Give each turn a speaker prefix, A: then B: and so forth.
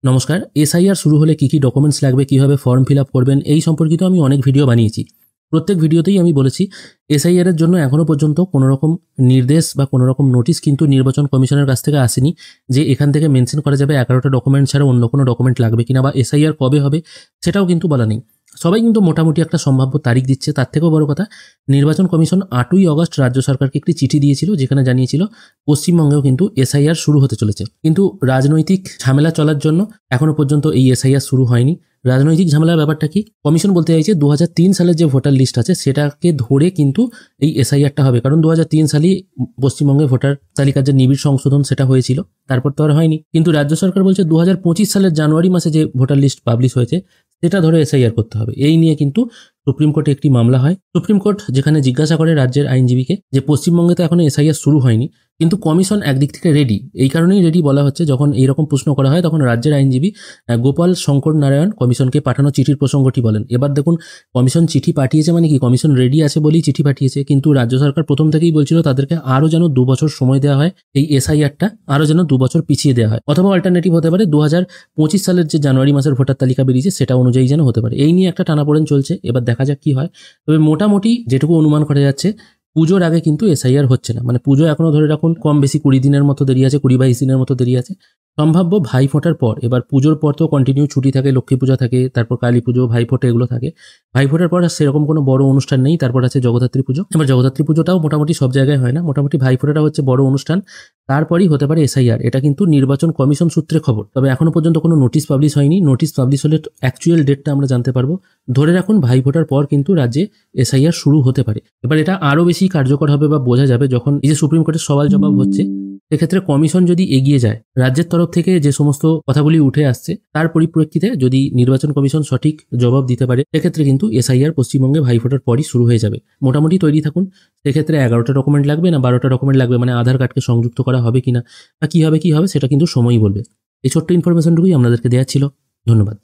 A: নমস্কার। এসআইআর শুরু হলে কি ডকুমেন্টস লাগবে, কিভাবে ফর্ম ফিল আপ করবেন, এই সম্পর্কিত আমি অনেক ভিডিও বানিয়েছি। প্রত্যেক ভিডিওতেই আমি বলেছি এসআইআর এর জন্য এখনো পর্যন্ত কোনো রকম নির্দেশ বা কোনো রকম নোটিশ কিন্তু নির্বাচন কমিশনের কাছ থেকে আসেনি যে এখান থেকে মেনশন করা যাবে 11টা ডকুমেন্ট ছাড়া অন্য কোনো ডকুমেন্ট লাগবে কিনা বা এসআইআর কবে হবে সেটাও কিন্তু বলা নেই। সবাই কিন্তু মোটামুটি একটা সম্ভাব্য তারিখ দিচ্ছে। তার থেকেও বড় কথা, নির্বাচন কমিশন 8ই অগস্ট রাজ্য সরকারকে একটি চিঠি দিয়েছিল যেখানে জানিয়েছিল পশ্চিমবঙ্গেও কিন্তু এসআইআর শুরু হতে চলেছে। কিন্তু রাজনৈতিক ঝামেলা চলার জন্য এখনো পর্যন্ত এই এসআইআর শুরু হয়নি। রাজনৈতিক ঝামেলার ব্যাপারটা কি? কমিশন বলতে চাইছে 2003 সালের যে ভোটার লিস্ট আছে সেটাকে ধরে কিন্তু এই এসআইআরটা হবে, কারণ 2003 সালেই পশ্চিমবঙ্গে ভোটার তালিকার যে নিবিড় সংশোধন সেটা হয়েছিল, তারপর তো আর হয়নি। কিন্তু রাজ্য সরকার বলছে 2025 সালের জানুয়ারি মাসে যে ভোটার লিস্ট পাবলিশ হয়েছে সেটা ধরে এসআইআর করতে হবে। এই নিয়ে কিন্তু সুপ্রিম কোর্টে একটি মামলা হয়। সুপ্রিম কোর্ট যেখানে জিজ্ঞাসা করে রাজ্যের আইনজীবীকে যে পশ্চিমবঙ্গে তো এখনো এসআইআর শুরু হয়নি, কিন্তু কমিশন একদিক থেকে রেডি। এই কারণেই রেডি বলা হচ্ছে, যখন এইরকম প্রশ্ন করা হয় তখন রাজ্যের আইনজীবী গোপাল শঙ্কর নারায়ণ কমিশনকে পাঠানো চিঠির প্রসঙ্গটি বলেন। এবার দেখুন, কমিশন চিঠি পাঠিয়েছে মানে কি, কমিশন রেডি আছে বলেই চিঠি পাঠিয়েছে। কিন্তু রাজ্য সরকার প্রথম থেকেই বলছিল তাদেরকে আরও যেন 2 বছর সময় দেওয়া হয়, এই এসআইআরটা আরও যেন 2 বছর পিছিয়ে দেওয়া হয়, অথবা অল্টারনেটিভ হতে পারে 2025 সালের যে জানুয়ারি মাসের ভোটার তালিকা বেরিয়েছে সেটা অনুযায়ী যেন হতে পারে। এই নিয়ে একটা টানাপোড়েন চলছে, এবার দেখা যাক কি হয়। তবে মোটামুটি যেটুকু অনুমান করা যাচ্ছে, পুজোর আগে কিন্তু এসআইআর হচ্ছে না। মানে পুজো এখনো ধরে রাখুন কম বেশি 20 দিনের মতো দেরি আছে, 20-22 দিনের মতো দেরি আছে। সম্ভাব্য ভাইফোঁটার পর, এবার পুজোর পর তো কন্টিনিউ ছুটি থাকে, লক্ষ্মী পূজা থাকে, তারপর কালী পুজো, ভাইফোঁটা এগুলো থাকে। ভাইফোঁটার পর আর সেরকম কোনো বড় অনুষ্ঠান নেই। তারপর আছে জগদ্ধাত্রী পুজো। এবার জগদ্ধাত্রী পুজোটাও মোটামুটি সব জায়গায় হয় না, মোটামুটি ভাইফোঁটাটা হচ্ছে বড় অনুষ্ঠান। তারপরই হতে পারে এসআইআর। এটা কিন্তু নির্বাচন কমিশন সূত্রে খবর। তবে এখনো পর্যন্ত কোনো নোটিশ পাবলিশ হয়নি। নোটিশ পাবলিশ হলে অ্যাকচুয়াল ডেটটা আমরা জানতে পারবো। ধরে রাখুন ভাইফোঁটার পর কিন্তু রাজ্যে এসআইআর শুরু হতে পারে। এবার এটা আরও বেশি কার্যকর হবে বা বোঝা যাবে যখন এই যে সুপ্রিম কোর্টের সওয়াল জবাব হচ্ছে, সেক্ষেত্রে কমিশন যদি এগিয়ে যায়, রাজ্যের তরফ থেকে যে সমস্ত কথাগুলি উঠে আসছে তার পরিপ্রেক্ষিতে যদি নির্বাচন কমিশন সঠিক জবাব দিতে পারে, সেক্ষেত্রে কিন্তু এসআইআর পশ্চিমবঙ্গে ভাইফোঁটার পরই শুরু হয়ে যাবে। মোটামুটি তৈরি থাকুন। সেক্ষেত্রে 11টা ডকুমেন্ট লাগবে না 12টা ডকুমেন্ট লাগবে, মানে আধার কার্ডকে সংযুক্ত করা হবে কিনা বা কী হবে সেটা কিন্তু সময়ই বলবে। এই ছোট্ট ইনফরমেশনটুকুই আপনাদেরকে দেওয়া ছিল। ধন্যবাদ।